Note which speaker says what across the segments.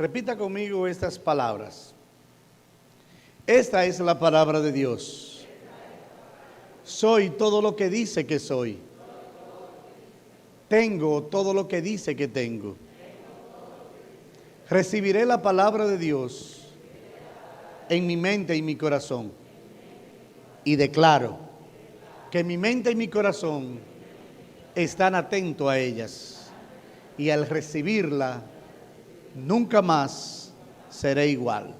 Speaker 1: Repita conmigo estas palabras. Esta es la palabra de Dios. Soy todo lo que dice que soy. Tengo todo lo que dice que tengo. Recibiré la palabra de Dios en mi mente y mi corazón. Y declaro que mi mente y mi corazón están atentos a ellas. Y al recibirla, nunca más seré igual.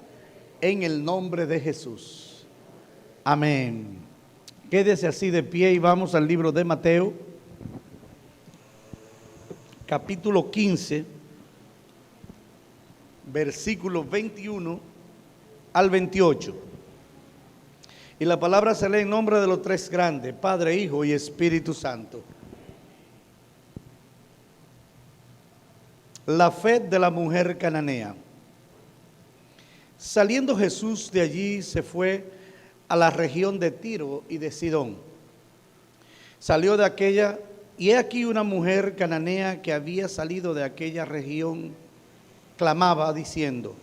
Speaker 1: En el nombre de Jesús. Amén. Quédese así de pie y vamos al libro de Mateo, capítulo 15, versículos 21 al 28. Y la palabra se lee en nombre de los tres grandes, Padre, Hijo y Espíritu Santo. La fe de la mujer cananea. Saliendo Jesús de allí, se fue a la región de Tiro y de Sidón. Salió de aquella, y he aquí una mujer cananea que había salido de aquella región, clamaba diciendo: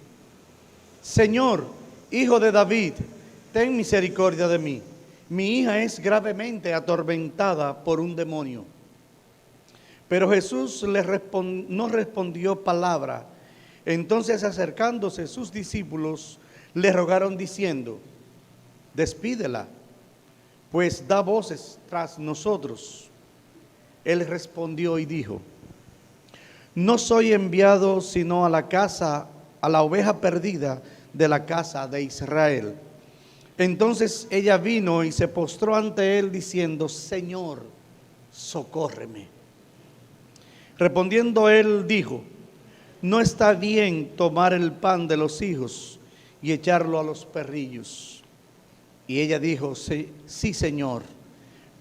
Speaker 1: Señor, Hijo de David, ten misericordia de mí. Mi hija es gravemente atormentada por un demonio. Pero Jesús no respondió palabra. Entonces, acercándose sus discípulos, le rogaron diciendo: despídela, pues da voces tras nosotros. Él respondió y dijo: no soy enviado sino a la oveja perdida de la casa de Israel. Entonces ella vino y se postró ante él diciendo: Señor, socórreme. Respondiendo él dijo: no está bien tomar el pan de los hijos y echarlo a los perrillos. Y ella dijo: sí, Señor,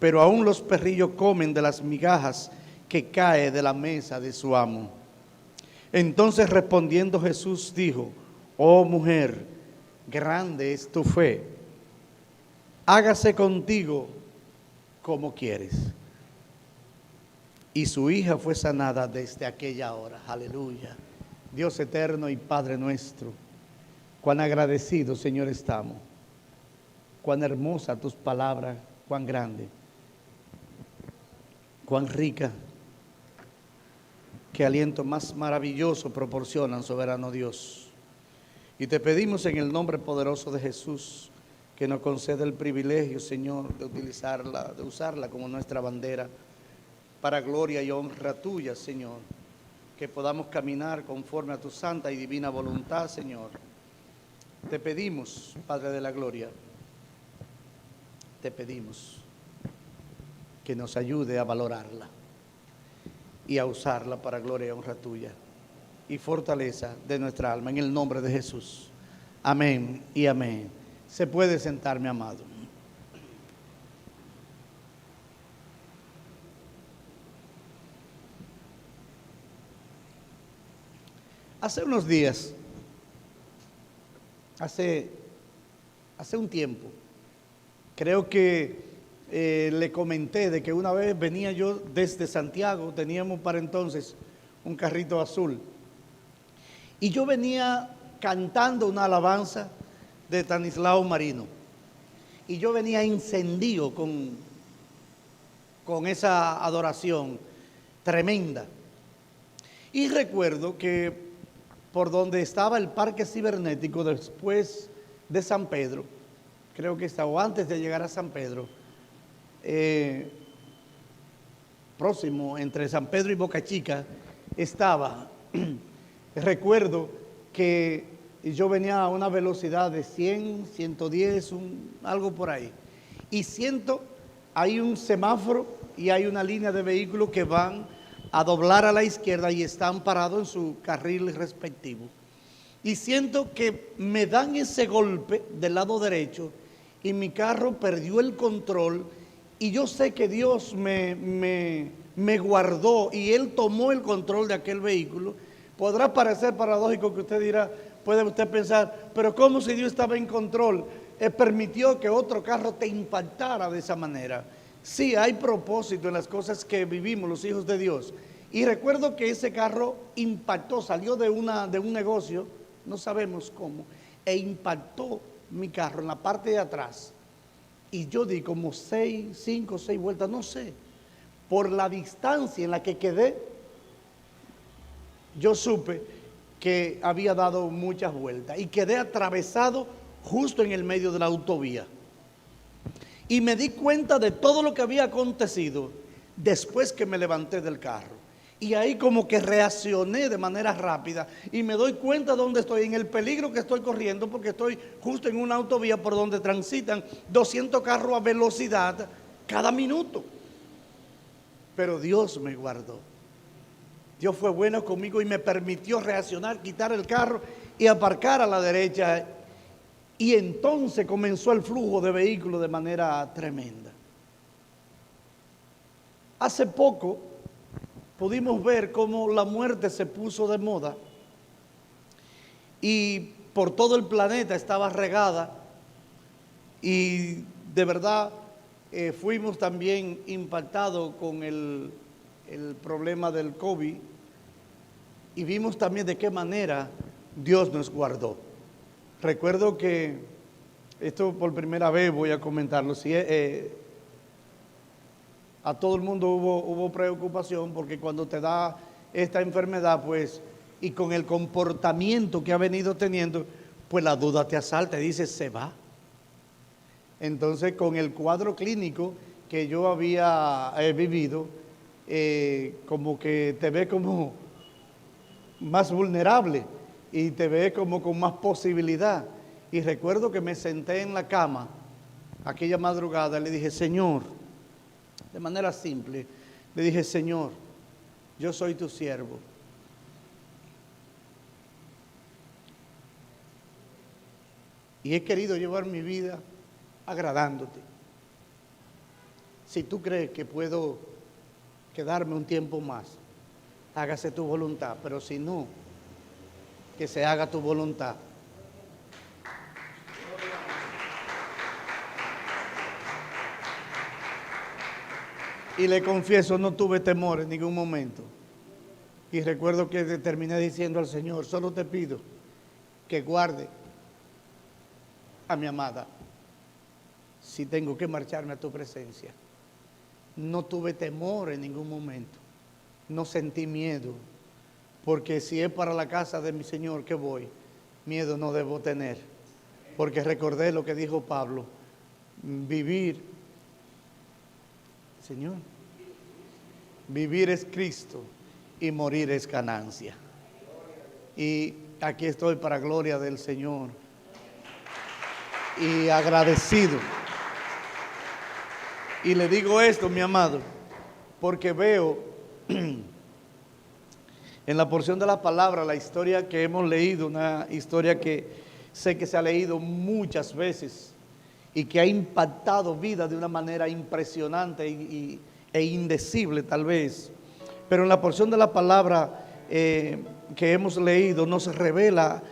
Speaker 1: pero aún los perrillos comen de las migajas que cae de la mesa de su amo. Entonces respondiendo Jesús dijo: oh mujer, grande es tu fe, hágase contigo como quieres. Y su hija fue sanada desde aquella hora. Aleluya. Dios eterno y Padre nuestro, cuán agradecidos, Señor, estamos. Cuán hermosa tus palabras, cuán grande, cuán rica. Qué aliento más maravilloso proporcionan, soberano Dios. Y te pedimos en el nombre poderoso de Jesús que nos conceda el privilegio, Señor, de usarla como nuestra bandera para gloria y honra tuya, Señor. Que podamos caminar conforme a tu santa y divina voluntad, Señor. Te pedimos, Padre de la gloria, te pedimos que nos ayude a valorarla y a usarla para gloria y honra tuya y fortaleza de nuestra alma, en el nombre de Jesús. Amén y amén. Se puede sentar, mi amado. Hace unos días, hace un tiempo, creo que le comenté de que una vez venía yo desde Santiago, teníamos para entonces un carrito azul, y yo venía cantando una alabanza de Estanislao Marino, y yo venía encendido con esa adoración tremenda. Y recuerdo que por donde estaba el parque cibernético después de San Pedro, creo que estaba, o antes de llegar a San Pedro, próximo entre San Pedro y Boca Chica, estaba, recuerdo que yo venía a una velocidad de 100, 110, algo por ahí, y hay un semáforo y hay una línea de vehículos que van a doblar a la izquierda y están parados en su carril respectivo. Y siento que me dan ese golpe del lado derecho y mi carro perdió el control, y yo sé que Dios me guardó y Él tomó el control de aquel vehículo. Podrá parecer paradójico que usted dirá, puede usted pensar, pero ¿cómo si Dios estaba en control? Permitió que otro carro te impactara de esa manera. Sí, hay propósito en las cosas que vivimos los hijos de Dios, Y recuerdo que ese carro impactó, salió de un negocio, no sabemos cómo, e impactó mi carro en la parte de atrás. Y yo di como 5 o 6 vueltas, no sé. Por la distancia en la que quedé, yo supe que había dado muchas vueltas y quedé atravesado justo en el medio de la autovía. Y me di cuenta de todo lo que había acontecido después que me levanté del carro. Y ahí como que reaccioné de manera rápida y me doy cuenta de dónde estoy, en el peligro que estoy corriendo, porque estoy justo en una autovía por donde transitan 200 carros a velocidad cada minuto. Pero Dios me guardó. Dios fue bueno conmigo y me permitió reaccionar, quitar el carro y aparcar a la derecha. Y entonces comenzó el flujo de vehículos de manera tremenda. Hace poco pudimos ver cómo la muerte se puso de moda y por todo el planeta estaba regada, y de verdad fuimos también impactados con el problema del COVID, y vimos también de qué manera Dios nos guardó. Recuerdo que esto por primera vez voy a comentarlo. A todo el mundo hubo preocupación, porque cuando te da esta enfermedad, pues, y con el comportamiento que ha venido teniendo, pues la duda te asalta y dices, ¿se va? Entonces, con el cuadro clínico que yo había vivido, como que te ve como más vulnerable y te ve como con más posibilidad. Y recuerdo que me senté en la cama aquella madrugada y le dije, Señor, de manera simple, le dije, Señor, yo soy tu siervo. Y he querido llevar mi vida agradándote. Si tú crees que puedo quedarme un tiempo más, hágase tu voluntad, pero si no, que se haga tu voluntad. Y le confieso, no tuve temor en ningún momento. Y recuerdo que terminé diciendo al Señor, solo te pido que guarde a mi amada si tengo que marcharme a tu presencia. No tuve temor en ningún momento, no sentí miedo, porque si es para la casa de mi Señor que voy, miedo no debo tener, porque recordé lo que dijo Pablo, vivir, Señor, vivir es Cristo y morir es ganancia. Y aquí estoy para gloria del Señor y agradecido. Y le digo esto, mi amado, porque veo en la porción de la palabra la historia que hemos leído, una historia que sé que se ha leído muchas veces y que ha impactado vidas de una manera impresionante e indecible tal vez. Pero en la porción de la palabra que hemos leído nos revela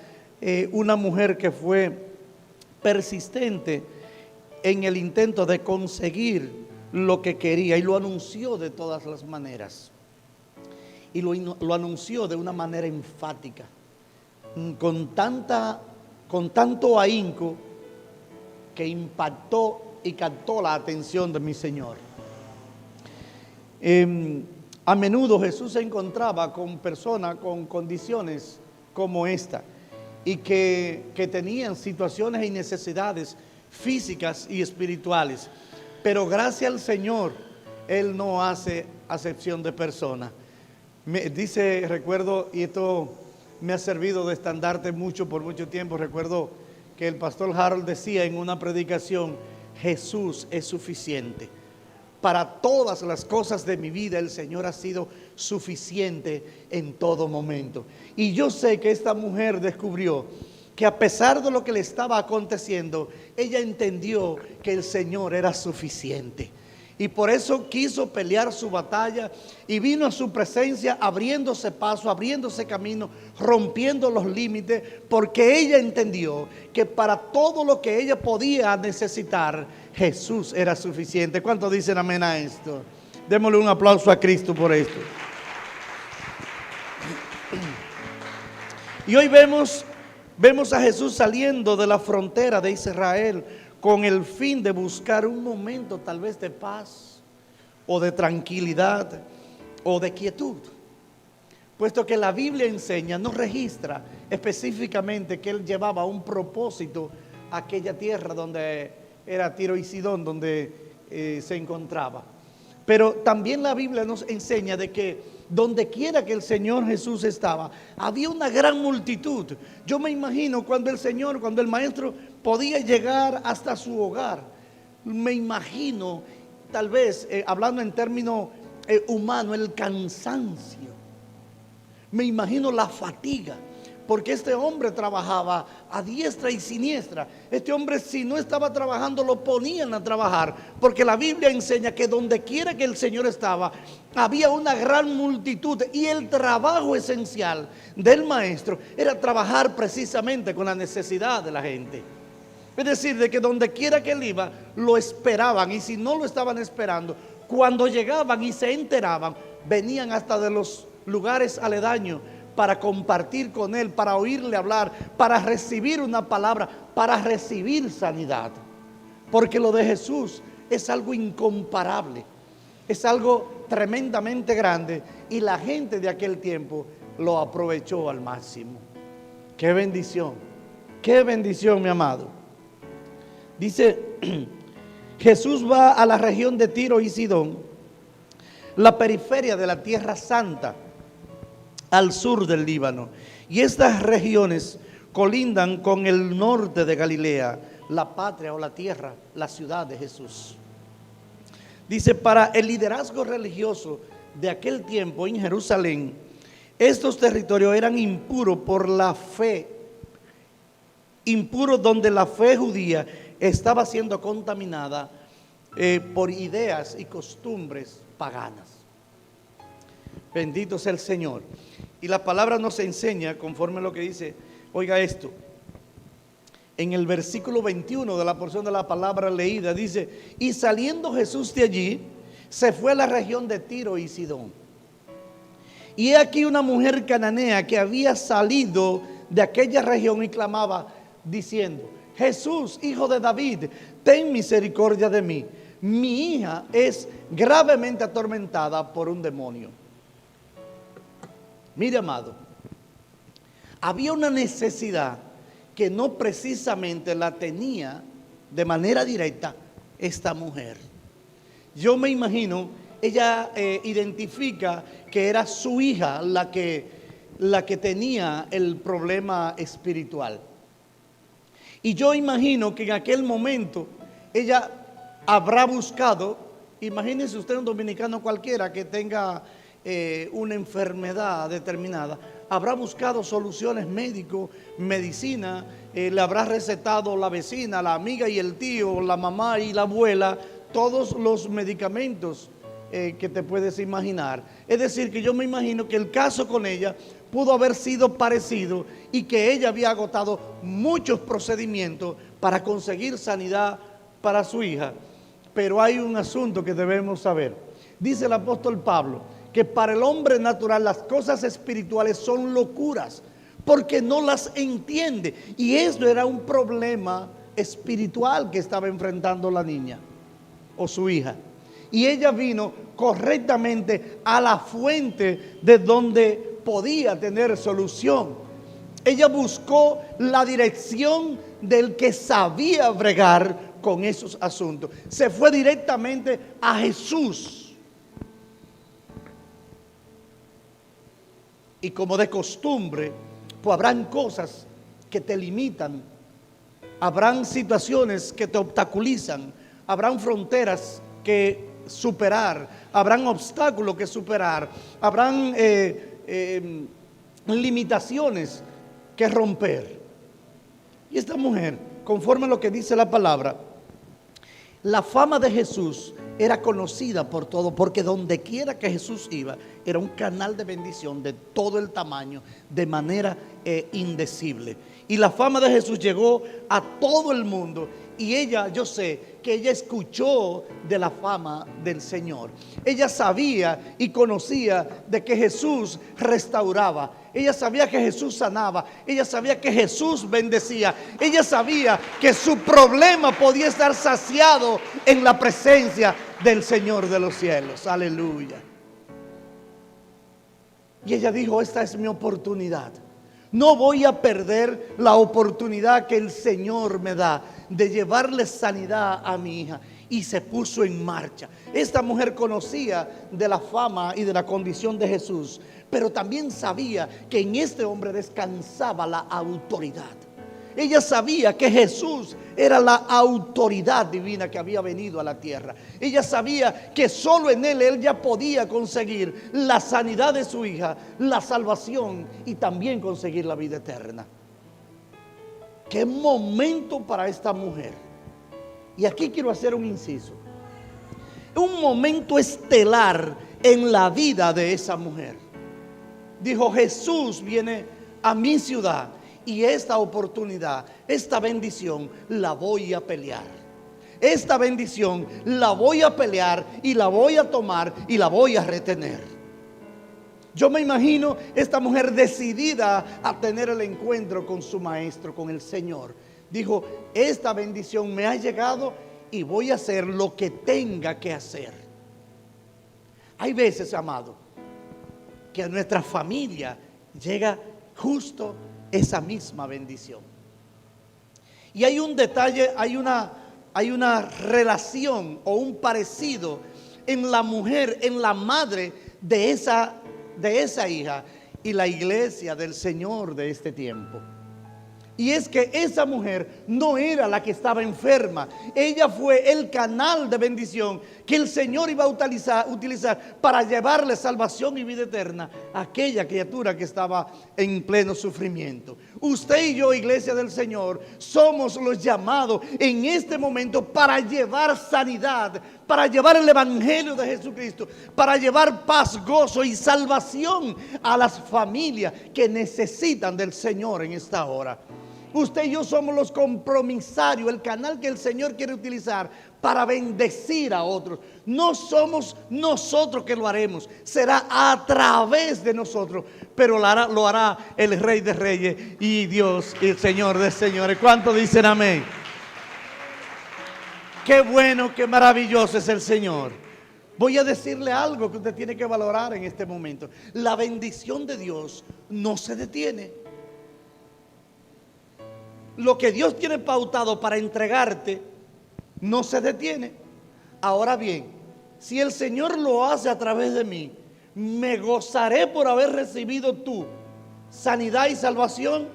Speaker 1: una mujer que fue persistente en el intento de conseguir lo que quería, y lo anunció de todas las maneras, y lo anunció de una manera enfática, con tanto ahínco, que impactó y captó la atención de mi Señor. A menudo Jesús se encontraba con personas con condiciones como esta, y que tenían situaciones y necesidades físicas y espirituales, pero gracias al Señor, Él no hace acepción de personas. Recuerdo, y esto me ha servido de estandarte mucho por mucho tiempo, recuerdo que el pastor Harold decía en una predicación, Jesús es suficiente. Para todas las cosas de mi vida, el Señor ha sido suficiente en todo momento. Y yo sé que esta mujer descubrió que a pesar de lo que le estaba aconteciendo, ella entendió que el Señor era suficiente. Y por eso quiso pelear su batalla y vino a su presencia abriéndose paso, abriéndose camino, rompiendo los límites, porque ella entendió que para todo lo que ella podía necesitar, Jesús era suficiente. ¿Cuántos dicen amén a esto? Démosle un aplauso a Cristo por esto. Y hoy vemos a Jesús saliendo de la frontera de Israel con el fin de buscar un momento tal vez de paz o de tranquilidad o de quietud. Puesto que la Biblia enseña, no registra específicamente que él llevaba un propósito a aquella tierra donde era Tiro y Sidón, donde se encontraba. Pero también la Biblia nos enseña de que donde quiera que el Señor Jesús estaba, había una gran multitud. Yo me imagino cuando el maestro podía llegar hasta su hogar. Me imagino, tal vez, hablando en términos humanos, el cansancio. Me imagino la fatiga, porque este hombre trabajaba a diestra y siniestra. Este hombre, si no estaba trabajando, lo ponían a trabajar, porque la Biblia enseña que donde quiera que el Señor estaba, había una gran multitud, y el trabajo esencial del maestro era trabajar precisamente con la necesidad de la gente. Es decir, de que donde quiera que él iba, lo esperaban, y si no lo estaban esperando, cuando llegaban y se enteraban, venían hasta de los lugares aledaños para compartir con él, para oírle hablar, para recibir una palabra, para recibir sanidad. Porque lo de Jesús es algo incomparable, es algo tremendamente grande, y la gente de aquel tiempo lo aprovechó al máximo. Qué bendición, mi amado. Dice, Jesús va a la región de Tiro y Sidón, la periferia de la Tierra Santa, al sur del Líbano. Y estas regiones colindan con el norte de Galilea, la patria o la tierra, la ciudad de Jesús. Dice, para el liderazgo religioso de aquel tiempo en Jerusalén, estos territorios eran impuros por la fe, impuros donde la fe judía estaba siendo contaminada por ideas y costumbres paganas. Bendito sea el Señor. Y la palabra nos enseña, conforme a lo que dice, oiga esto, en el versículo 21 de la porción de la palabra leída, dice, y saliendo Jesús de allí, se fue a la región de Tiro y Sidón. Y he aquí una mujer cananea que había salido de aquella región y clamaba, diciendo, Jesús, hijo de David, ten misericordia de mí. Mi hija es gravemente atormentada por un demonio. Mire, amado, había una necesidad que no precisamente la tenía de manera directa esta mujer. Yo me imagino, ella identifica que era su hija la que tenía el problema espiritual. Y yo imagino que en aquel momento ella habrá buscado, imagínese usted un dominicano cualquiera que tenga una enfermedad determinada, habrá buscado soluciones médicos, medicina, le habrá recetado la vecina, la amiga y el tío, la mamá y la abuela, todos los medicamentos que te puedes imaginar. Es decir, que yo me imagino que el caso con ella pudo haber sido parecido y que ella había agotado muchos procedimientos para conseguir sanidad para su hija. Pero hay un asunto que debemos saber. Dice el apóstol Pablo que para el hombre natural las cosas espirituales son locuras, porque no las entiende. Y eso era un problema espiritual que estaba enfrentando la niña o su hija. Y ella vino correctamente a la fuente de donde podía tener solución. Ella buscó la dirección del que sabía bregar con esos asuntos. Se fue directamente a Jesús. Y como de costumbre, pues habrán cosas que te limitan, habrán situaciones que te obstaculizan, habrán fronteras que superar, habrán obstáculos que superar, habrán limitaciones que romper. Y esta mujer, conforme a lo que dice la palabra, la fama de Jesús era conocida por todo, porque donde quiera que Jesús iba, era un canal de bendición de todo el tamaño, de manera indecible. Y la fama de Jesús llegó a todo el mundo. Y ella, yo sé que ella escuchó de la fama del Señor. Ella sabía y conocía de que Jesús restauraba. ella sabía que Jesús sanaba, ella sabía que Jesús bendecía, ella sabía que su problema podía estar saciado en la presencia del Señor de los cielos. Aleluya. Y ella dijo: esta es mi oportunidad. No voy a perder la oportunidad que el Señor me da de llevarle sanidad a mi hija. Y se puso en marcha. Esta mujer conocía de la fama y de la condición de Jesús, pero también sabía que en este hombre descansaba la autoridad. Ella sabía que Jesús era la autoridad divina que había venido a la tierra. Ella sabía que solo en él ya podía conseguir la sanidad de su hija, la salvación y también conseguir la vida eterna. Qué momento para esta mujer. Y aquí quiero hacer un inciso. Un momento estelar en la vida de esa mujer. Dijo: Jesús viene a mi ciudad y esta oportunidad, esta bendición la voy a pelear. Esta bendición la voy a pelear y la voy a tomar y la voy a retener. Yo me imagino esta mujer decidida a tener el encuentro con su maestro, con el Señor. Dijo: esta bendición me ha llegado y voy a hacer lo que tenga que hacer. Hay veces, amado, que a nuestra familia llega justo esa misma bendición. Y hay un detalle, hay una relación o un parecido en la mujer, en la madre de esa hija y la iglesia del Señor de este tiempo. Y es que esa mujer no era la que estaba enferma. Ella fue el canal de bendición que el Señor iba a utilizar para llevarle salvación y vida eterna a aquella criatura que estaba en pleno sufrimiento. Usted y yo, iglesia del Señor, somos los llamados en este momento para llevar sanidad, para llevar el evangelio de Jesucristo, para llevar paz, gozo y salvación a las familias que necesitan del Señor en esta hora. Usted y yo somos los compromisarios, el canal que el Señor quiere utilizar para bendecir a otros. No somos nosotros que lo haremos, será a través de nosotros, pero lo hará el Rey de Reyes y Dios y el Señor de Señores. ¿Cuántos dicen amén? Qué bueno, qué maravilloso es el Señor. Voy a decirle algo que usted tiene que valorar en este momento. La bendición de Dios no se detiene. Lo que Dios tiene pautado para entregarte no se detiene. Ahora bien, si el Señor lo hace a través de mí, me gozaré por haber recibido tú sanidad y salvación.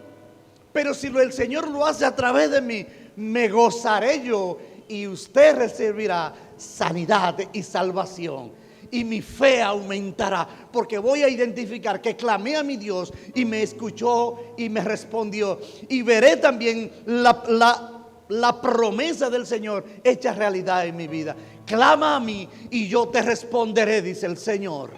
Speaker 1: Pero si el Señor lo hace a través de mí, me gozaré yo y usted recibirá sanidad y salvación. Y mi fe aumentará, porque voy a identificar que clamé a mi Dios y me escuchó y me respondió. Y veré también la promesa del Señor hecha realidad en mi vida. Clama a mí y yo te responderé, dice el Señor.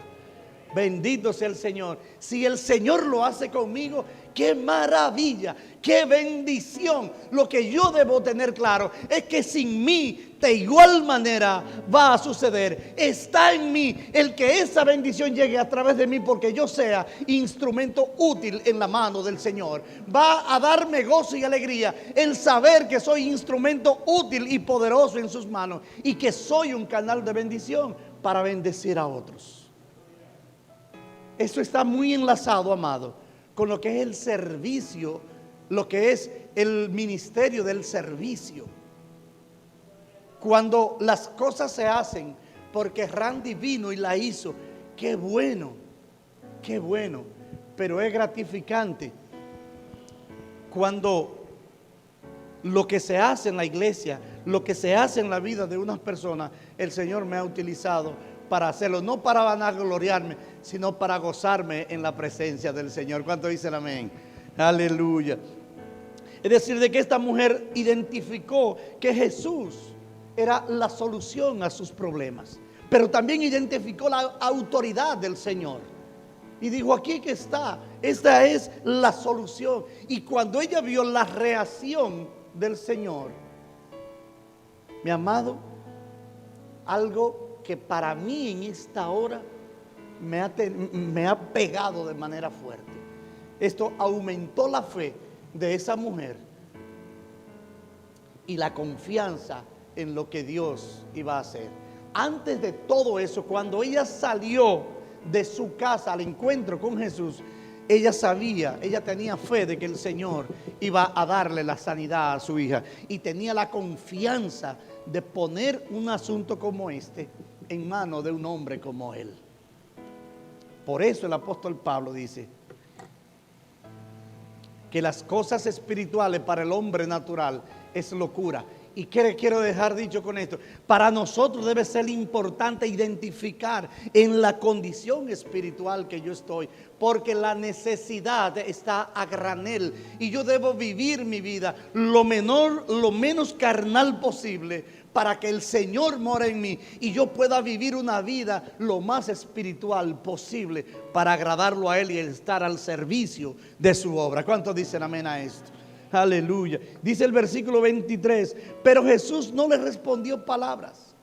Speaker 1: Bendito sea el Señor. Si el Señor lo hace conmigo, qué maravilla, qué bendición. Lo que yo debo tener claro es que sin mí de igual manera va a suceder. Está en mí el que esa bendición llegue a través de mí, porque yo sea instrumento útil en la mano del Señor. Va a darme gozo y alegría el saber que soy instrumento útil y poderoso en sus manos y que soy un canal de bendición para bendecir a otros. Eso está muy enlazado, amado, con lo que es el servicio, lo que es el ministerio del servicio. Cuando las cosas se hacen porque Randy vino y la hizo, qué bueno, pero es gratificante cuando lo que se hace en la iglesia, lo que se hace en la vida de unas personas, el Señor me ha utilizado para hacerlo, no para vanagloriarme, sino para gozarme en la presencia del Señor. ¿Cuánto dicen amén? Aleluya. Es decir, de que esta mujer identificó que Jesús era la solución a sus problemas, pero también identificó la autoridad del Señor. Y dijo: aquí que está, esta es la solución. Y cuando ella vio la reacción del Señor, mi amado, algo que para mí en esta hora me ha pegado de manera fuerte. Esto aumentó la fe de esa mujer y la confianza en lo que Dios iba a hacer. Antes de todo eso, cuando ella salió de su casa al encuentro con Jesús, ella sabía, ella tenía fe de que el Señor iba a darle la sanidad a su hija y tenía la confianza de poner un asunto como este en manos de un hombre como él. Por eso el apóstol Pablo dice que las cosas espirituales para el hombre natural es locura. ¿Y qué quiero dejar dicho con esto? Para nosotros debe ser importante identificar en la condición espiritual que yo estoy, porque la necesidad está a granel y yo debo vivir mi vida lo menos carnal posible para que el Señor more en mí y yo pueda vivir una vida lo más espiritual posible para agradarlo a Él y estar al servicio de su obra. ¿Cuántos dicen amén a esto? Aleluya. Dice el versículo 23, pero Jesús no le respondió palabras.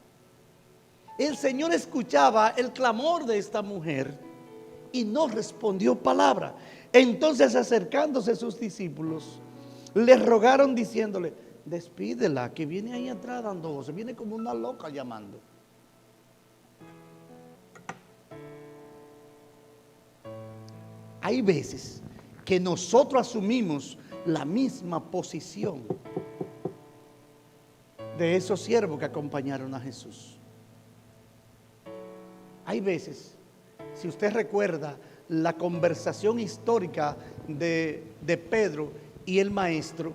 Speaker 1: El Señor escuchaba el clamor de esta mujer y no respondió palabra. Entonces, acercándose sus discípulos, le rogaron diciéndole: despídela, que viene ahí atrás dando voces, viene como una loca llamando. Hay veces que nosotros asumimos la misma posición de esos siervos que acompañaron a Jesús. Hay veces, si usted recuerda la conversación histórica de Pedro y el maestro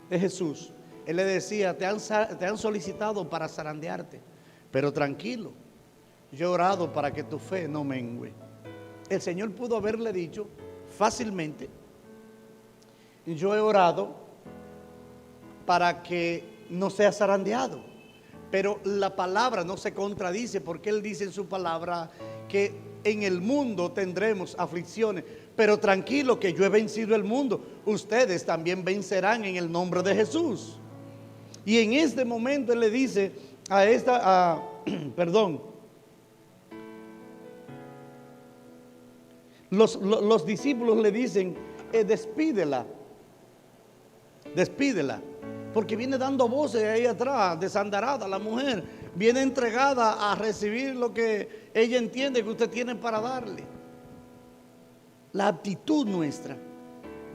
Speaker 1: de Jesús, él le decía: te han solicitado para zarandearte, pero tranquilo, yo he orado para que tu fe no mengüe. El Señor pudo haberle dicho fácilmente: yo he orado para que no sea zarandeado. Pero la palabra no se contradice, porque Él dice en su palabra que en el mundo tendremos aflicciones, pero tranquilo, que yo he vencido el mundo. Ustedes también vencerán en el nombre de Jesús. Y en este momento Él le dice los discípulos le dicen: despídela, porque viene dando voces ahí atrás, desandarada la mujer, viene entregada a recibir lo que ella entiende que usted tiene para darle. La actitud nuestra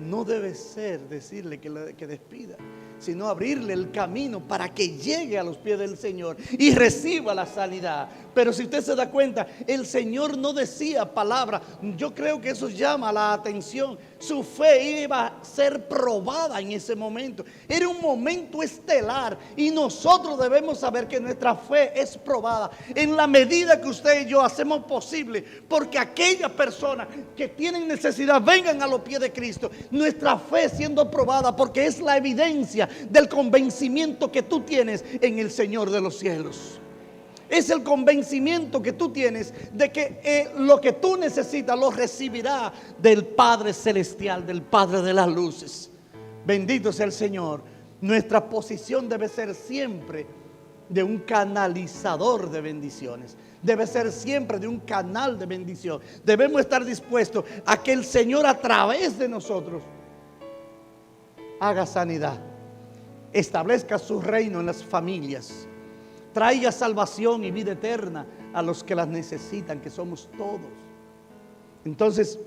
Speaker 1: no debe ser decirle que despida, sino abrirle el camino para que llegue a los pies del Señor y reciba la sanidad. Pero si usted se da cuenta, el Señor no decía palabra. Yo creo que eso llama la atención. Su fe iba a ser probada en ese momento. Era un momento estelar y nosotros debemos saber que nuestra fe es probada en la medida que usted y yo hacemos posible porque aquellas personas que tienen necesidad vengan a los pies de Cristo. Nuestra fe siendo probada porque es la evidencia del convencimiento que tú tienes en el Señor de los cielos. Es el convencimiento que tú tienes de que lo que tú necesitas lo recibirá del Padre Celestial, del Padre de las luces. Bendito sea el Señor. Nuestra posición debe ser siempre de un canalizador de bendiciones. Debe ser siempre de un canal de bendición. Debemos estar dispuestos a que el Señor a través de nosotros haga sanidad, establezca su reino en las familias, traiga salvación y vida eterna a los que las necesitan, que somos todos. Entonces,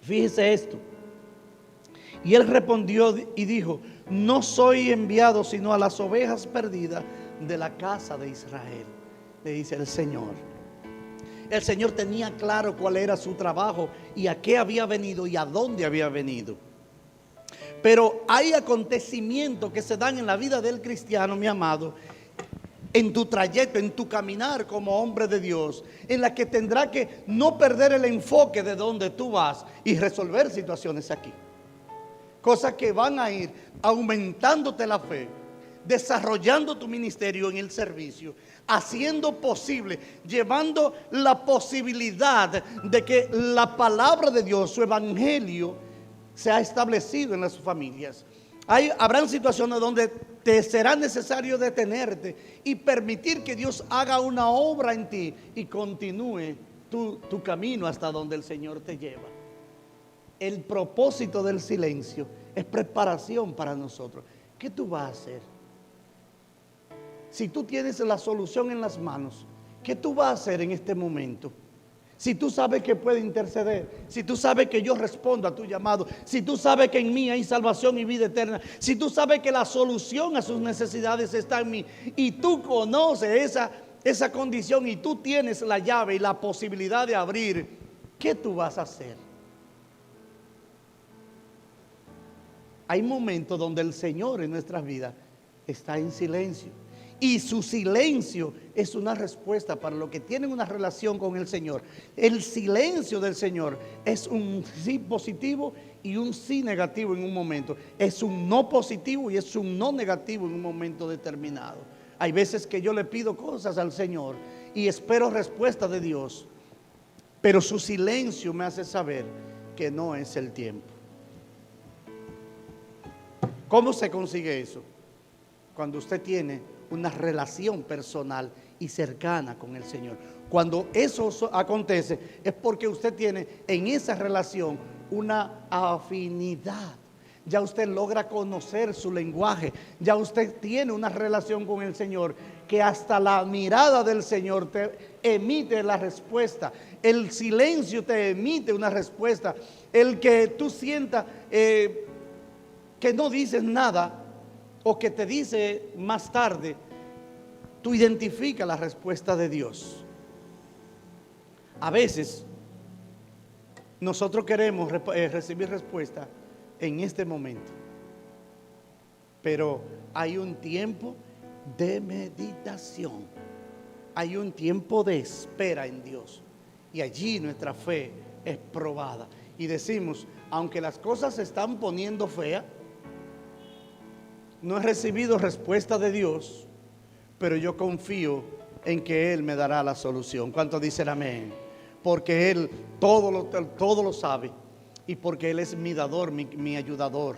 Speaker 1: fíjese esto. Y él respondió y dijo: no soy enviado sino a las ovejas perdidas de la casa de Israel. Le dice el Señor. El Señor tenía claro cuál era su trabajo y a qué había venido y a dónde había venido. Pero hay acontecimientos que se dan en la vida del cristiano, mi amado, en tu trayecto, en tu caminar como hombre de Dios, en la que tendrá que no perder el enfoque de donde tú vas y resolver situaciones aquí. Cosas que van a ir aumentándote la fe, desarrollando tu ministerio en el servicio, haciendo posible, llevando la posibilidad de que la palabra de Dios, su evangelio, se ha establecido en las familias. Habrán situaciones donde te será necesario detenerte y permitir que Dios haga una obra en ti y continúe tu camino hasta donde el Señor te lleva. El propósito del silencio es preparación para nosotros. ¿Qué tú vas a hacer? Si tú tienes la solución en las manos, ¿qué tú vas a hacer en este momento? Si tú sabes que puede interceder, si tú sabes que yo respondo a tu llamado, si tú sabes que en mí hay salvación y vida eterna, si tú sabes que la solución a sus necesidades está en mí y tú conoces esa condición y tú tienes la llave y la posibilidad de abrir, ¿qué tú vas a hacer? Hay momentos donde el Señor en nuestras vidas está en silencio. Y su silencio es una respuesta para los que tienen una relación con el Señor. El silencio del Señor es un sí positivo y un sí negativo en un momento. Es un no positivo y es un no negativo en un momento determinado. Hay veces que yo le pido cosas al Señor y espero respuesta de Dios, pero su silencio me hace saber que no es el tiempo. ¿Cómo se consigue eso? Cuando usted tiene una relación personal y cercana con el Señor. Cuando eso acontece es porque usted tiene en esa relación una afinidad. Ya usted logra conocer su lenguaje. Ya usted tiene una relación con el Señor que hasta la mirada del Señor te emite la respuesta. El silencio te emite una respuesta. El que tú sientas que no dices nada o que te dice más tarde, tú identificas la respuesta de Dios. A veces nosotros queremos recibir respuesta en este momento, pero hay un tiempo de meditación, hay un tiempo de espera en Dios, y allí nuestra fe es probada y decimos, aunque las cosas se están poniendo feas, no he recibido respuesta de Dios, pero yo confío en que Él me dará la solución. ¿Cuántos dicen amén? Porque Él todo lo sabe y porque Él es mi dador, mi ayudador.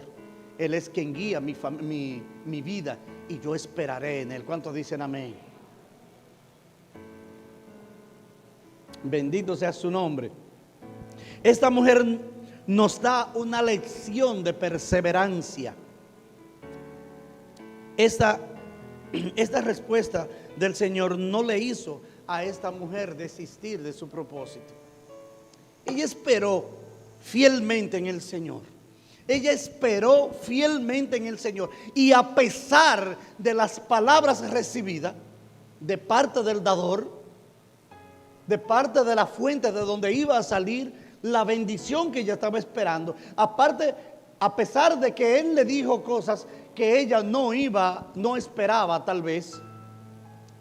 Speaker 1: Él es quien guía mi vida y yo esperaré en Él. ¿Cuántos dicen amén? Bendito sea su nombre. Esta mujer nos da una lección de perseverancia. Esta respuesta del Señor no le hizo a esta mujer desistir de su propósito. Ella esperó fielmente en el Señor. Ella esperó fielmente en el Señor. Y a pesar de las palabras recibidas de parte del dador, de parte de la fuente de donde iba a salir la bendición que ella estaba esperando, a pesar de que Él le dijo cosas que ella no esperaba tal vez,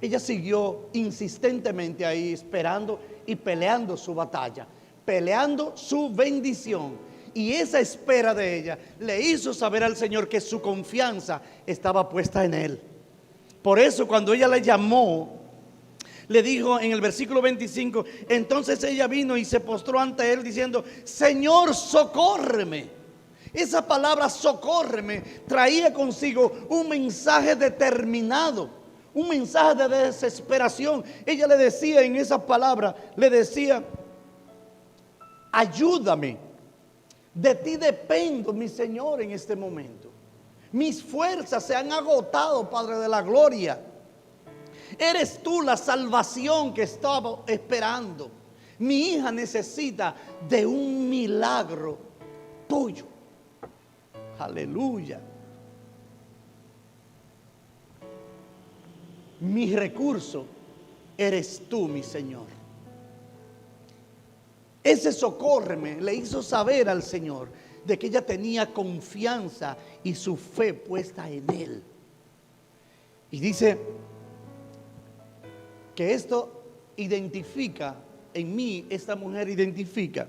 Speaker 1: ella siguió insistentemente ahí esperando y peleando su batalla, peleando su bendición. Y esa espera de ella le hizo saber al Señor que su confianza estaba puesta en Él. Por eso cuando ella le llamó, le dijo en el versículo 25, entonces ella vino y se postró ante Él diciendo, Señor, socórreme. Esa palabra socórreme traía consigo un mensaje determinado, un mensaje de desesperación. Ella le decía en esa palabra, le decía, ayúdame, de ti dependo, mi Señor, en este momento. Mis fuerzas se han agotado, Padre de la gloria. Eres tú la salvación que estaba esperando. Mi hija necesita de un milagro tuyo. Aleluya. Mi recurso eres tú, mi Señor. Ese socórreme le hizo saber al Señor de que ella tenía confianza y su fe puesta en Él. Y dice que esto identifica, en mí esta mujer identifica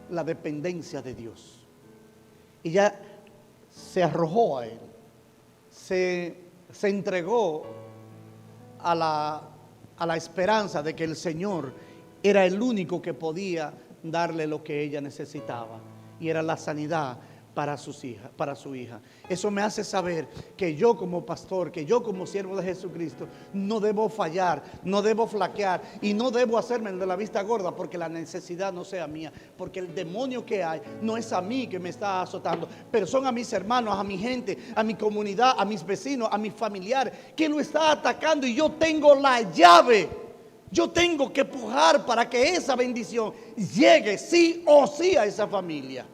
Speaker 1: la dependencia de Dios. Y ya se arrojó a Él, se entregó a la esperanza de que el Señor era el único que podía darle lo que ella necesitaba, y era la sanidad para su hija. Eso me hace saber que yo como pastor, que yo como siervo de Jesucristo, no debo fallar, no debo flaquear y no debo hacerme el de la vista gorda porque la necesidad no sea mía, porque el demonio que hay no es a mí que me está azotando, pero son a mis hermanos, a mi gente, a mi comunidad, a mis vecinos, a mis familiares que lo está atacando, y yo tengo la llave. Yo tengo que pujar para que esa bendición llegue sí o sí a esa familia.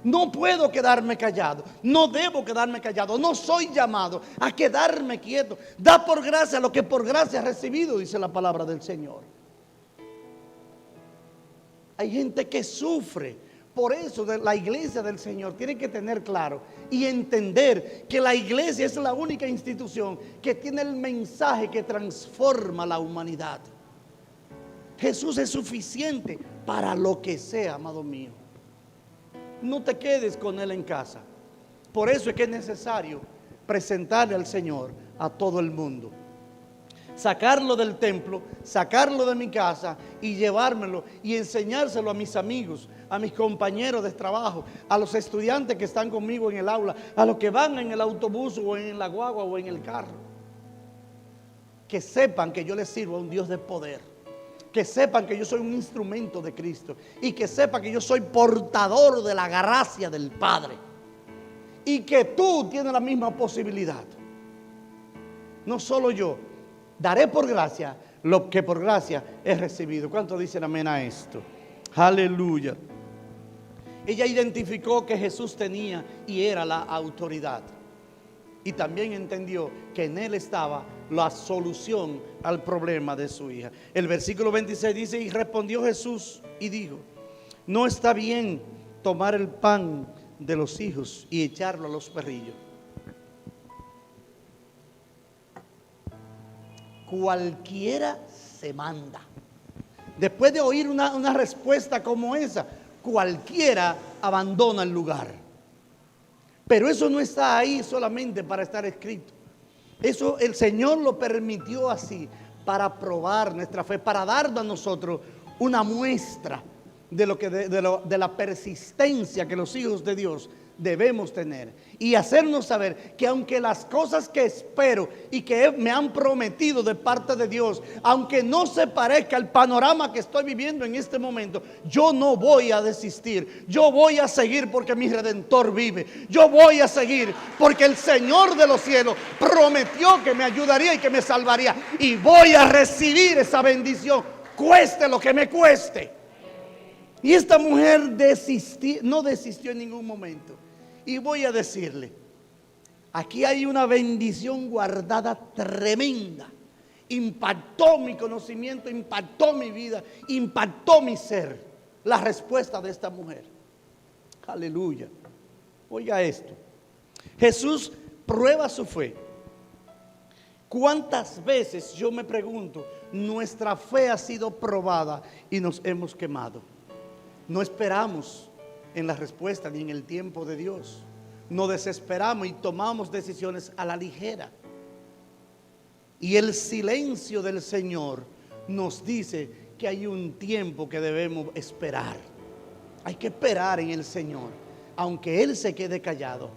Speaker 1: No puedo quedarme callado, no debo quedarme callado, no soy llamado a quedarme quieto. Da por gracia lo que por gracia has recibido, dice la palabra del Señor. Hay gente que sufre, por eso la iglesia del Señor tiene que tener claro y entender que la iglesia es la única institución que tiene el mensaje que transforma la humanidad. Jesús es suficiente para lo que sea, amado mío. No te quedes con Él en casa. Por eso es que es necesario presentarle al Señor a todo el mundo. Sacarlo del templo, sacarlo de mi casa y llevármelo y enseñárselo a mis amigos, a mis compañeros de trabajo, a los estudiantes que están conmigo en el aula, a los que van en el autobús o en la guagua o en el carro. Que sepan que yo les sirvo a un Dios de poder. Que sepan que yo soy un instrumento de Cristo y que sepan que yo soy portador de la gracia del Padre y que tú tienes la misma posibilidad. No solo yo, daré por gracia lo que por gracia he recibido. ¿Cuántos dicen amén a esto? Aleluya. Ella identificó que Jesús tenía y era la autoridad. Y también entendió que en Él estaba la solución al problema de su hija. El versículo 26 dice: y respondió Jesús y dijo: no está bien tomar el pan de los hijos y echarlo a los perrillos. Cualquiera se manda. Después de oír una respuesta como esa, cualquiera abandona el lugar. Pero eso no está ahí solamente para estar escrito. Eso el Señor lo permitió así para probar nuestra fe, para darnos a nosotros una muestra de la persistencia que los hijos de Dios debemos tener y hacernos saber que aunque las cosas que espero y que me han prometido de parte de Dios, aunque no se parezca al panorama que estoy viviendo en este momento, yo no voy a desistir. Yo voy a seguir porque mi Redentor vive. Yo voy a seguir porque el Señor de los cielos prometió que me ayudaría y que me salvaría, y voy a recibir esa bendición, cueste lo que me cueste. Y esta mujer no desistió en ningún momento. Y voy a decirle, aquí hay una bendición guardada tremenda. Impactó mi conocimiento, impactó mi vida, impactó mi ser. La respuesta de esta mujer. Aleluya. Oiga esto. Jesús prueba su fe. ¿Cuántas veces, yo me pregunto, nuestra fe ha sido probada y nos hemos quemado? No esperamos en la respuesta ni en el tiempo de Dios. No desesperamos y tomamos decisiones a la ligera. Y el silencio del Señor nos dice que hay un tiempo que debemos esperar. Hay que esperar en el Señor. Aunque Él se quede callado,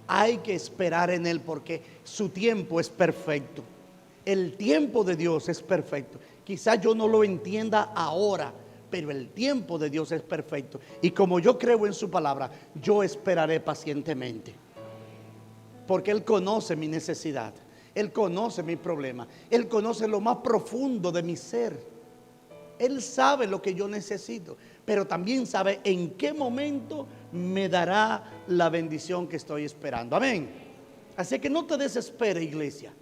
Speaker 1: hay que esperar en Él porque su tiempo es perfecto. El tiempo de Dios es perfecto. Quizás yo no lo entienda ahora, pero el tiempo de Dios es perfecto. Y como yo creo en su palabra, yo esperaré pacientemente. Porque Él conoce mi necesidad. Él conoce mi problema. Él conoce lo más profundo de mi ser. Él sabe lo que yo necesito. Pero también sabe en qué momento me dará la bendición que estoy esperando. Amén. Así que no te desespere, iglesia.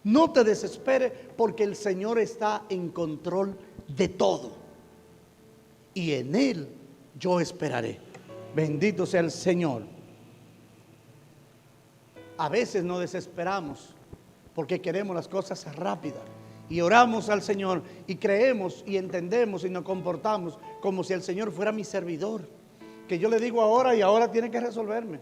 Speaker 1: No te desespere, porque el Señor está en control de todo. Y en Él yo esperaré. Bendito sea el Señor. A veces nos desesperamos porque queremos las cosas rápidas. Y oramos al Señor y creemos y entendemos y nos comportamos como si el Señor fuera mi servidor. Que yo le digo ahora y ahora tiene que resolverme.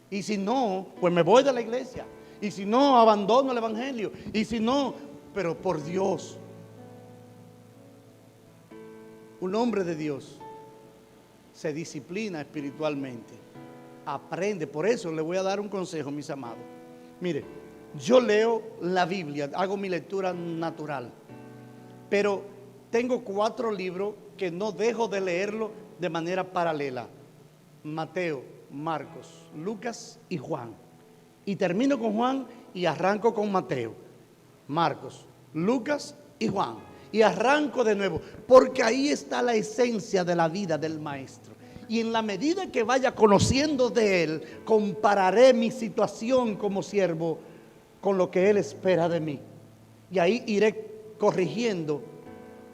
Speaker 1: Y si no, pues me voy de la iglesia. Y si no, abandono el evangelio. Y si no, pero por Dios. Un hombre de Dios se disciplina espiritualmente Aprende. Por eso le voy a dar un consejo, mis amados. Mire, yo leo la Biblia, hago mi lectura natural, pero tengo 4 libros que no dejo de leerlo de manera paralela: Mateo, Marcos, Lucas y Juan. Y termino con Juan y arranco con Mateo, Marcos, Lucas y Juan. Y arranco de nuevo, porque ahí está la esencia de la vida del maestro. Y en la medida que vaya conociendo de él, compararé mi situación como siervo con lo que él espera de mí. Y ahí iré corrigiendo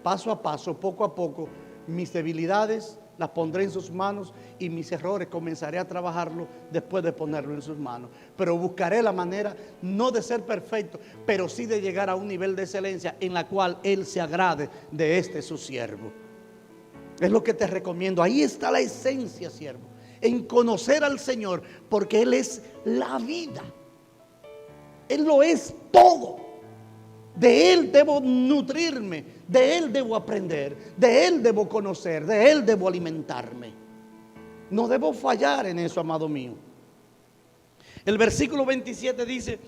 Speaker 1: paso a paso, poco a poco, mis debilidades, las pondré en sus manos, y mis errores comenzaré a trabajarlo después de ponerlo en sus manos. Pero buscaré la manera, no de ser perfecto, pero sí de llegar a un nivel de excelencia en la cual él se agrade de este su siervo. Es lo que te recomiendo. Ahí está la esencia, siervo, en conocer al Señor, porque Él es la vida. Él lo es todo. De Él debo nutrirme, de Él debo aprender, de Él debo conocer, de Él debo alimentarme. No debo fallar en eso, amado mío. El versículo 27 dice: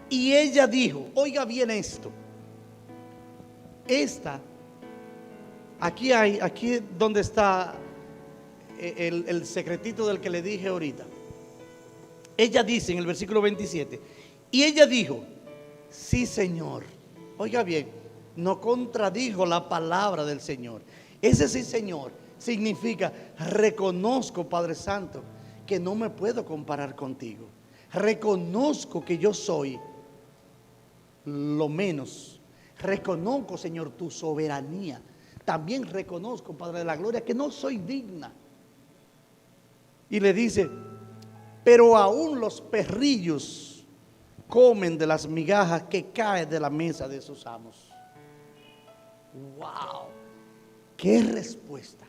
Speaker 1: y ella dijo, oiga bien esto. Aquí donde está el secretito del que le dije ahorita. Ella dice en el versículo 27, y ella dijo, sí, Señor. Oiga bien, no contradijo la palabra del Señor. Ese sí, Señor, significa: reconozco, Padre Santo, que no me puedo comparar contigo. Reconozco que yo soy lo menos. Reconozco, Señor, tu soberanía. También reconozco, Padre de la gloria, que no soy digna. Y le dice: pero aún los perrillos comen de las migajas que caen de la mesa de sus amos. ¡Wow! ¡Qué respuesta!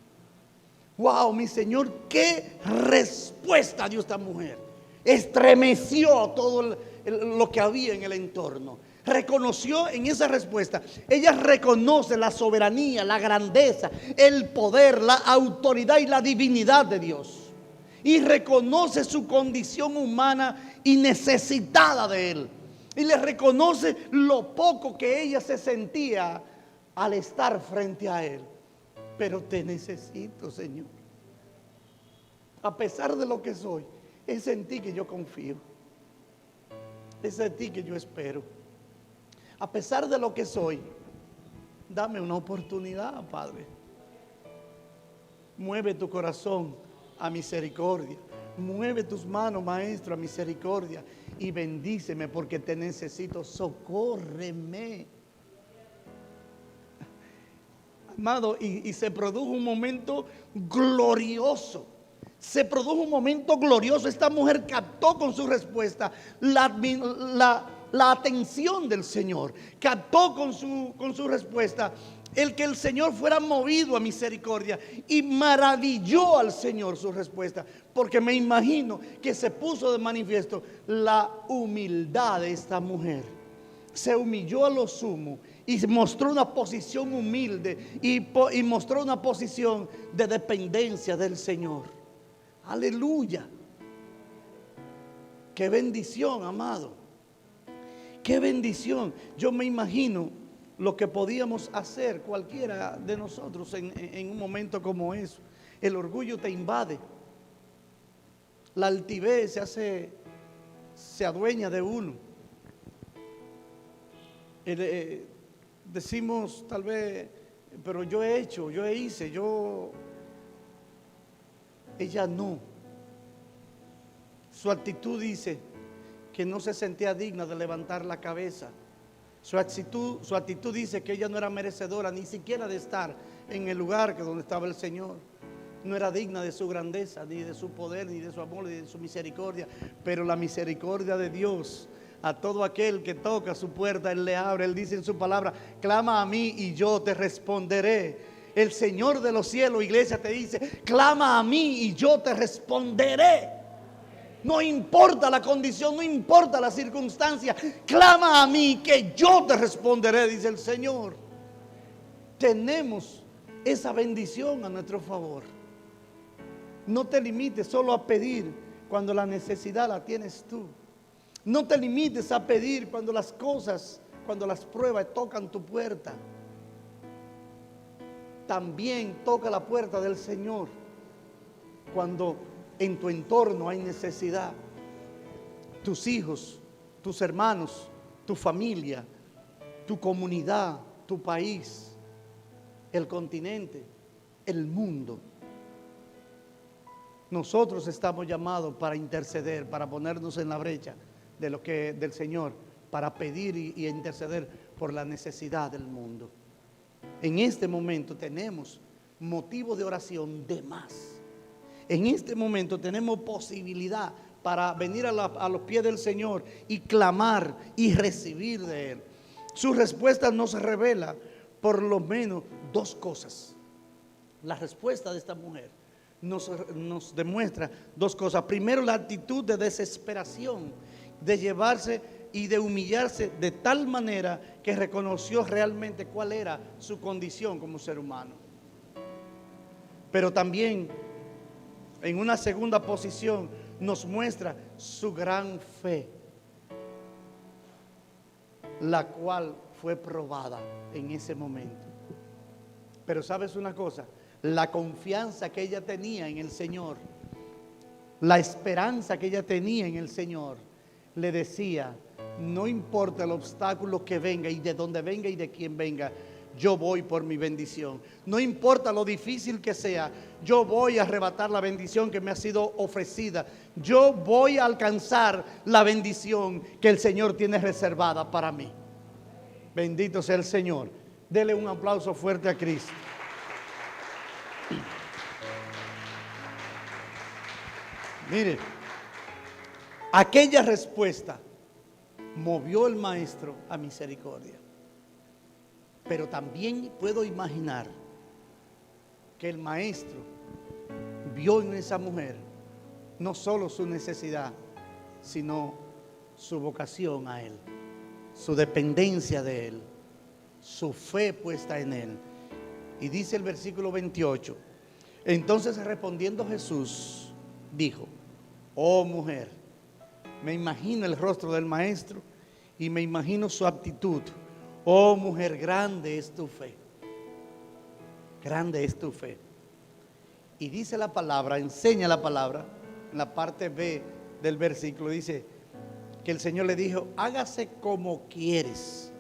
Speaker 1: ¡Wow, mi Señor! ¡Qué respuesta dio esta mujer! Estremeció todo lo que había en el entorno. Reconoció en esa respuesta. Ella reconoce la soberanía, la grandeza, el poder, la autoridad y la divinidad de Dios. Y reconoce su condición humana y necesitada de Él. Y le reconoce lo poco que ella se sentía al estar frente a Él. Pero te necesito, Señor. A pesar de lo que soy, es en ti que yo confío. Es en ti que yo espero. A pesar de lo que soy, dame una oportunidad, Padre. Mueve tu corazón a misericordia. Mueve tus manos, Maestro, a misericordia. Y bendíceme porque te necesito. Socórreme. Amado, y se produjo un momento glorioso. Se produjo un momento glorioso. Esta mujer captó con su respuesta la atención del Señor. Captó con su respuesta el que el Señor fuera movido a misericordia, y maravilló al Señor su respuesta, porque me imagino que se puso de manifiesto la humildad de esta mujer. Se humilló a lo sumo y mostró una posición humilde y mostró una posición de dependencia del Señor. Aleluya. Qué bendición, amado. Qué bendición. Yo me imagino lo que podíamos hacer cualquiera de nosotros en un momento como eso. El orgullo te invade. La altivez se adueña de uno. Decimos tal vez, pero yo he hecho, yo hice, ella no. Su actitud dice que no se sentía digna de levantar la cabeza. Su actitud dice que ella no era merecedora ni siquiera de estar en el lugar donde estaba el Señor. No era digna de su grandeza, ni de su poder, ni de su amor, ni de su misericordia. Pero la misericordia de Dios, a todo aquel que toca su puerta, Él le abre. Él dice en su palabra: clama a mí y yo te responderé. El Señor de los cielos, iglesia, te dice: clama a mí y yo te responderé. No importa la condición, no importa la circunstancia, clama a mí que yo te responderé, dice el Señor. Tenemos esa bendición a nuestro favor. No te limites solo a pedir, cuando la necesidad la tienes tú. No te limites a pedir cuando las cosas, cuando las pruebas tocan tu puerta. También toca la puerta del Señor cuando en tu entorno hay necesidad. Tus hijos, tus hermanos, tu familia, tu comunidad, tu país, el continente, el mundo. Nosotros estamos llamados para interceder, para ponernos en la brecha de lo que del Señor, para pedir y interceder por la necesidad del mundo. En este momento tenemos motivo de oración de más. En este momento tenemos posibilidad para venir a los pies del Señor y clamar y recibir de Él. Su respuesta nos revela por lo menos dos cosas. La respuesta de esta mujer nos demuestra dos cosas. Primero, la actitud de desesperación, de llevarse y de humillarse de tal manera que reconoció realmente cuál era su condición como ser humano. Pero también, en una segunda posición, nos muestra su gran fe, la cual fue probada en ese momento. Pero ¿sabes una cosa? La confianza que ella tenía en el Señor, la esperanza que ella tenía en el Señor, le decía: no importa el obstáculo que venga y de dónde venga y de quién venga, yo voy por mi bendición. No importa lo difícil que sea, yo voy a arrebatar la bendición que me ha sido ofrecida. Yo voy a alcanzar la bendición que el Señor tiene reservada para mí. Bendito sea el Señor. Dele un aplauso fuerte a Cristo. Mire, aquella respuesta movió el maestro a misericordia. Pero también puedo imaginar que el maestro vio en esa mujer no solo su necesidad, sino su vocación a Él, su dependencia de Él, su fe puesta en Él. Y dice el versículo 28, entonces respondiendo Jesús, dijo: oh mujer, me imagino el rostro del maestro y me imagino su actitud. Oh mujer, grande es tu fe. Grande es tu fe. Y dice la palabra, enseña la palabra, en la parte B del versículo, dice que el Señor le dijo: hágase como quieres.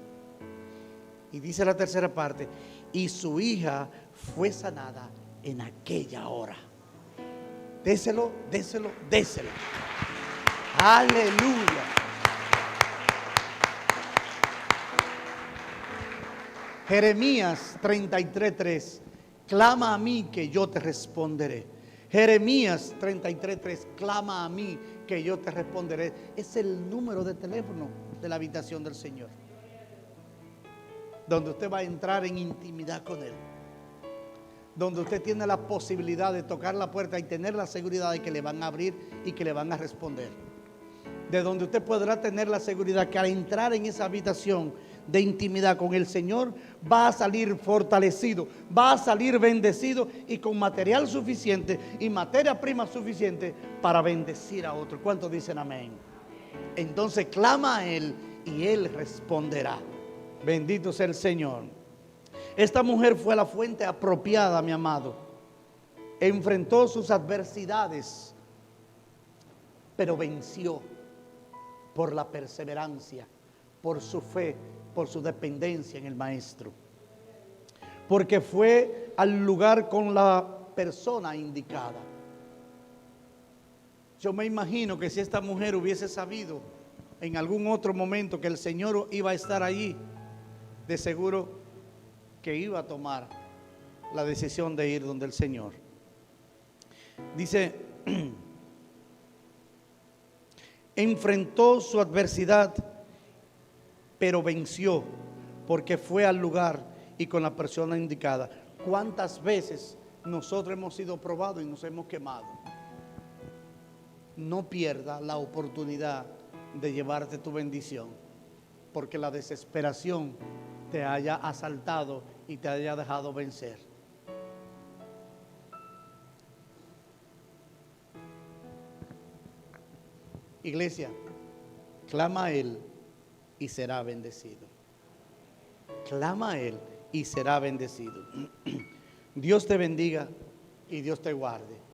Speaker 1: Y dice la tercera parte, y su hija fue sanada en aquella hora. Déselo, déselo, déselo. Aleluya. Jeremías 33:3, clama a mí que yo te responderé. Jeremías 33:3, clama a mí que yo te responderé. Es el número de teléfono de la habitación del Señor, donde usted va a entrar en intimidad con Él, donde usted tiene la posibilidad de tocar la puerta y tener la seguridad de que le van a abrir y que le van a responder. De donde usted podrá tener la seguridad que al entrar en esa habitación de intimidad con el Señor, va a salir fortalecido, va a salir bendecido y con material suficiente y materia prima suficiente para bendecir a otros. ¿Cuántos dicen amén? Entonces clama a Él y Él responderá. Bendito sea el Señor. Esta mujer fue a la fuente apropiada, mi amado. Enfrentó sus adversidades, pero venció por la perseverancia, por su fe, por su dependencia en el Maestro. Porque fue al lugar con la persona indicada. Yo me imagino que si esta mujer hubiese sabido en algún otro momento que el Señor iba a estar allí, de seguro que iba a tomar la decisión de ir donde el Señor. Dice, enfrentó su adversidad, pero venció, porque fue al lugar y con la persona indicada. ¿Cuántas veces nosotros hemos sido probados y nos hemos quemado? No pierda la oportunidad de llevarte tu bendición, porque la desesperación te haya asaltado y te haya dejado vencer. Iglesia, clama a Él y será bendecido. Clama a Él y será bendecido. Dios te bendiga y Dios te guarde.